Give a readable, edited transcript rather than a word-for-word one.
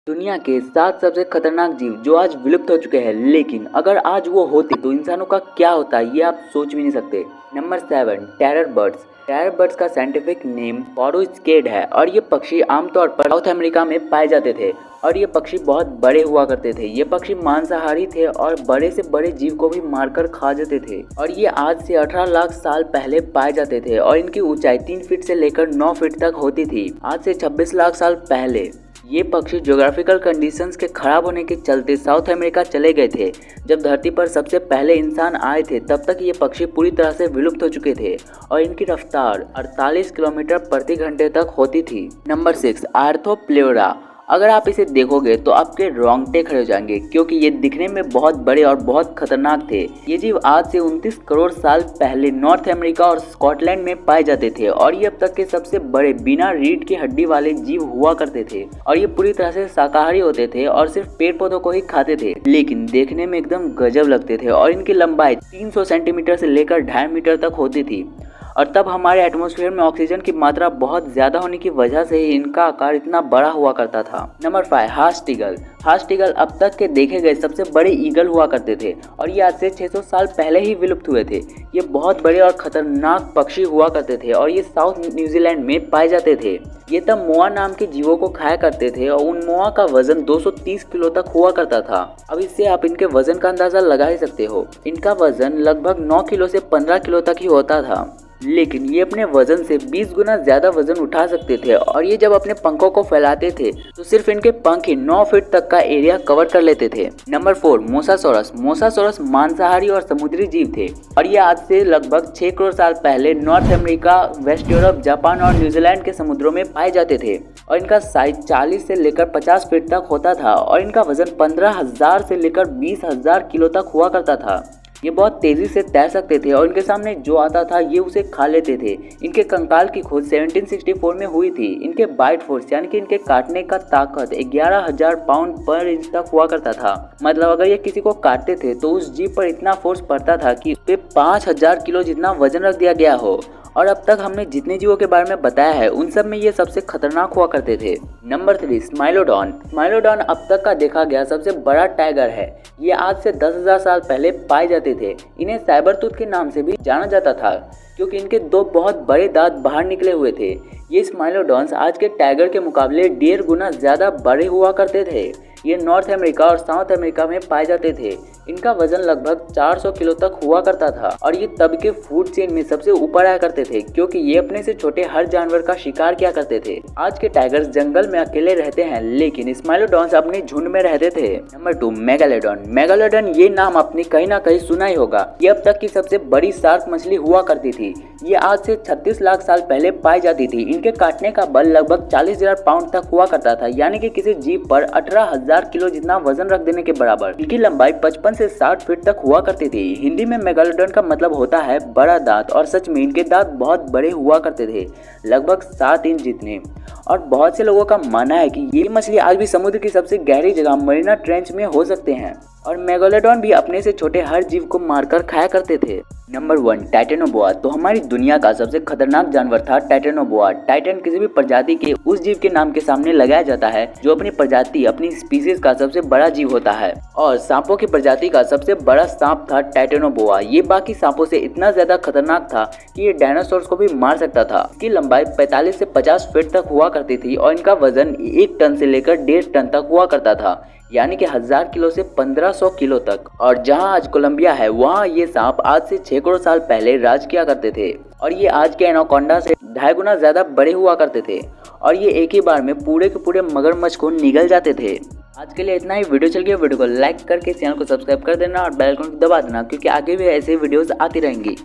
दुनिया के 7 सबसे खतरनाक जीव जो आज विलुप्त हो चुके हैं, लेकिन अगर आज वो होते तो इंसानों का क्या होता ये आप सोच भी नहीं सकते। Number 7, terror birds. Terror birds का साइंटिफिक नेम पॉडोस्केड है और ये पक्षी आमतौर पर साउथ अमेरिका में पाए जाते थे और ये पक्षी बहुत बड़े हुआ करते थे। ये पक्षी मांसाहारी थे और बड़े से बड़े जीव को भी मारकर खा जाते थे और ये आज से 18 लाख साल पहले पाए जाते थे और इनकी ऊंचाई 3 फीट से लेकर 9 फीट तक होती थी। आज से 26 लाख साल पहले ये पक्षी ज्योग्राफिकल कंडीशंस के खराब होने के चलते साउथ अमेरिका चले गए थे। जब धरती पर सबसे पहले इंसान आए थे तब तक ये पक्षी पूरी तरह से विलुप्त हो चुके थे और इनकी रफ्तार 48 किलोमीटर प्रति घंटे तक होती थी। नंबर 6, आर्थ्रोप्लेरा। अगर आप इसे देखोगे तो आपके रोंगटे खड़े हो जाएंगे क्योंकि ये दिखने में बहुत बड़े और बहुत खतरनाक थे। ये जीव आज से 29 करोड़ साल पहले नॉर्थ अमेरिका और स्कॉटलैंड में पाए जाते थे और ये अब तक के सबसे बड़े बिना रीढ़ की हड्डी वाले जीव हुआ करते थे और ये पूरी तरह से शाकाहारी होते थे और सिर्फ पेड़ पौधों को ही खाते थे, लेकिन देखने में एकदम गजब लगते थे और इनकी लंबाई 300 सेंटीमीटर से लेकर 2.5 मीटर तक होती थी। और तब हमारे एटमॉस्फेयर में ऑक्सीजन की मात्रा बहुत ज़्यादा होने की वजह से ही इनका आकार इतना बड़ा हुआ करता था। नंबर 5, हार्स्ड ईगल। हार्स्ड ईगल अब तक के देखे गए सबसे बड़े ईगल हुआ करते थे और ये आज से 600 साल पहले ही विलुप्त हुए थे। ये बहुत बड़े और खतरनाक पक्षी हुआ करते थे और ये साउथ न्यूजीलैंड में पाए जाते थे। ये तब मोआ नाम के जीवों को खाया करते थे और उन मोआ का वजन 230 किलो तक हुआ करता था। अब इससे आप इनके वजन का अंदाजा लगा ही सकते हो। इनका वजन लगभग 9 किलो से 15 किलो तक ही होता था, लेकिन ये अपने वजन से 20 गुना ज्यादा वजन उठा सकते थे और ये जब अपने पंखों को फैलाते थे तो सिर्फ इनके पंख ही 9 फीट तक का एरिया कवर कर लेते थे। Number 4, mosasaurus. मोसासोरस मांसाहारी और समुद्री जीव थे और ये आज से लगभग 6 करोड़ साल पहले North America, West Europe, Japan और न्यूजीलैंड के समुद्रों में पाए जाते थे और इनका साइज 40 से लेकर 50 फीट तक होता था और इनका वजन 15,000 से लेकर 20,000 किलो तक हुआ करता था। ये बहुत तेजी से तैर सकते थे और इनके सामने जो आता था ये उसे खा लेते थे। इनके कंकाल की खोज 1764 में हुई थी। इनके बाइट फोर्स यानी कि इनके काटने का ताकत 11,000 पाउंड पर इंच तक हुआ करता था। मतलब अगर ये किसी को काटते थे तो उस जीव पर इतना फोर्स पड़ता था कि उस पे 5,000 किलो जितना वजन रख दिया गया हो। और अब तक हमने जितने जीवों के बारे में बताया है उन सब में ये सबसे खतरनाक हुआ करते थे। नंबर 3, स्माइलोडॉन। स्माइलोडॉन अब तक का देखा गया सबसे बड़ा टाइगर है। ये आज से 10,000 साल पहले पाए जाते थे। इन्हें साइबरटूथ के नाम से भी जाना जाता था क्योंकि इनके 2 बहुत बड़े दांत बाहर निकले हुए थे। ये स्माइलोडॉन्स आज के टाइगर के मुकाबले 1.5 गुना ज्यादा बड़े हुआ करते थे। ये नॉर्थ अमेरिका और साउथ अमेरिका में पाए जाते थे। इनका वजन लगभग 400 किलो तक हुआ करता था और ये तब के फूड चेन में सबसे ऊपर आया करते थे क्योंकि ये अपने से छोटे हर जानवर का शिकार किया करते थे। आज के टाइगर्स जंगल में अकेले रहते हैं, लेकिन स्माइलोडॉन्स अपने झुंड में रहते थे। Number 2, megalodon. मेगालोडॉन ये नाम आपने कहीं ना कहीं सुना ही होगा। ये अब तक की सबसे बड़ी शार्क मछली हुआ करती थी। ये आज से 36 लाख साल पहले पाई जाती थी। इनके काटने का बल लगभग 40,000 पाउंड तक हुआ करता था, यानी कि किसी जीव पर 18,000 किलो जितना वजन रख देने के बराबर। इनकी लंबाई 55 से 60 फीट तक हुआ करती थी। हिंदी में मेगालोडॉन का मतलब होता है बड़ा दांत और सच में इनके दांत बहुत बड़े हुआ करते थे, लगभग 7 इंच जितने। और बहुत से लोगों का मानना है कि ये मछली आज भी समुद्र की सबसे गहरी जगह मरीना ट्रेंच में हो सकते हैं और मेगालोडॉन भी अपने से छोटे हर जीव को मारकर खाया करते थे। Number 1, Titanoboa. तो हमारी दुनिया का सबसे खतरनाक जानवर था टाइटेनोबोआ। टाइटन किसी भी प्रजाति के उस जीव के नाम के सामने लगाया जाता है जो अपनी प्रजाति, अपनी स्पीसीज का सबसे बड़ा जीव होता है और सांपों की प्रजाति का सबसे बड़ा सांप था टाइटेनोबोआ। ये बाकी सांपों से इतना ज्यादा खतरनाक था कि ये डायनासोर्स को भी मार सकता था। इसकी लंबाई 45 से 50 फीट तक हुआ करती थी और इनका वजन 1 टन से लेकर 1.5 टन तक हुआ करता था, यानी कि 1000 किलो से 1500 किलो तक। और जहां आज कोलंबिया है वहां ये सांप आज से 6 करोड़ साल पहले राज किया करते थे और ये आज के एनाकोंडा से 2.5 गुना ज्यादा बड़े हुआ करते थे और ये एक ही बार में पूरे के पूरे मगरमच्छ को निगल जाते थे। आज के लिए इतना ही। वीडियो चल गया, वीडियो को लाइक करके चैनल को सब्सक्राइब कर देना और बेल आइकन को दबा देना क्योंकि आगे भी ऐसे वीडियोस आती रहेंगी।